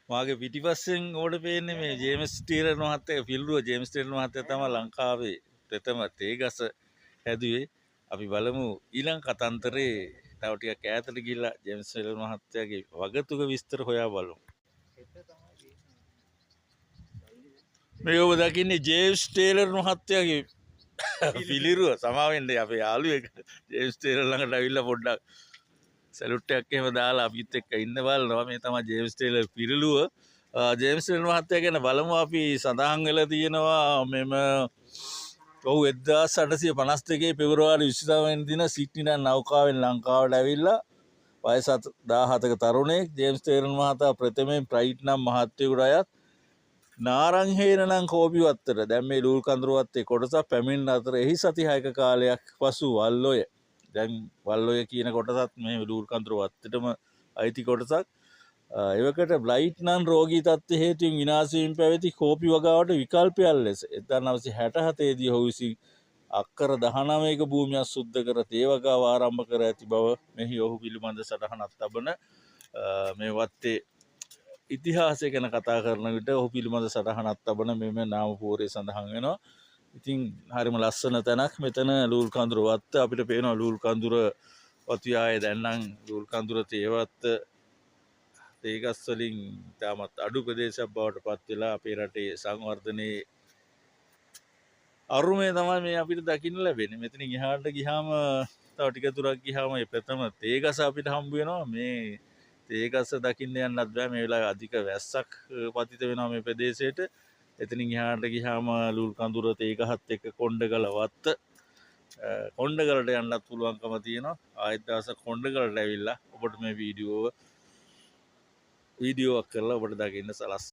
මාගේ පිටිපස්සෙන් ඕඩ පේන්නේ මේ ජේම්ස් ටීලර් මහත්තයා පිල්රුව ජේම්ස් ටීලර් මහත්තයා තමයි ලංකාවේ ප්‍රථම තේ ගස හැදුවේ. අපි බලමු ඊළඟ කතන්දරේ තව ටිකක් ඈතට ගිහිල්ලා ජේම්ස් ටීලර් මහත්තයාගේ වගතුග විස්තර හොයා බලමු. මේ ඔබ දකින්නේ ජේම්ස් ටීලර් මහත්තයාගේ පිළිරුව. සමාවෙන්න අපේ යාළුවෙක් ජේම්ස් ටීලර් ළඟට ඇවිල්ලා පොඩ්ඩක් සැලුට් එකක් එහෙම දාලා අපිත් එක්ක ඉන්න බලනවා. මේ තමයි ජේම්ස් ටීලර් පිළිරුව. ජේම්ස් ටීලර් මහත්තයා ගැන බලමු අපි. සඳහන් වෙලා තියෙනවා මෙම ඔහු 1852 පෙබරවාරි 23 වෙනි දින සිඩ්නි නෞකාවෙන් ලංකාවට ඇවිල්ලා වයස 17ක තරුණයෙක්. ජේම්ස් ටීලර් මහතා ප්‍රථමයෙන් ප්‍රයිට් නම් මහත්තයෙකුට අයත් නාරංහේන නම් කෝපි වත්තට දැන් මේ ලූල් කඳුරු වත්තේ කොටසක් පැමිණෙන අතර එහි සති 6ක කාලයක් පසු වල්ලොය. දැන් වල්ලොය කියන කොටසත් මේ ලූල් කඳුරු වත්තටම අයිති කොටසක්. එවකට බ්ලයිට් නම් රෝගී තත්ත්ව හේතුවෙන් විනාශ වීම පැවති කෝපි වගාවට විකල්පයක් ලෙස 1967 දී ඔහු විසින් අක්කර 19ක භූමියක් සුද්ධ කර තේ වගාව ආරම්භ කර ඇති බව මෙහි ඔහු පිළිබඳ සටහනක් තබන මේ වත්තේ ඉතිහාසය ගැන කතා කරන විට ඔහු පිළිබඳ සටහනක් තබන මෙම නාම පෝරේ සඳහන් වෙනවා. ඉතින් හරිම ලස්සන තැනක් මෙතන ලූල් කඳුර වත්ත. අපිට පේනවා ලූල් කඳුර වතියායේ දැන් නම් ලූල් කඳුර තේවත්ත තේගස් වලින් තාමත් අඩු ප්‍රදේශයක් බවට පත් වෙලා අපේ රටේ සංවර්ධනයේ අරුමේ තමයි මේ අපිට දකින්න ලැබෙන්නේ. මෙතනින් එහාට ගියාම තව ටික දුරක් ගියාම මේ ප්‍රථම තේගස අපිට හම්බ වෙනවා. මේ තේගස දකින්න යන්නත් බෑ. මේ වෙලාවේ අධික වැස්සක් පතිත වෙනවා මේ ප්‍රදේශයට. එතනින් එහාට ගියාම ලූල් කඳුර තේගහත් එක්ක කොණ්ඩගල වත්ත කොණ්ඩගලට යන්නත් පුළුවන්කම තියෙනවා. ආයෙත් දවසක් කොණ්ඩගලට ඇවිල්ලා ඔබට මේ වීඩියෝවක් කරලා ඔබට දකින්න සලස්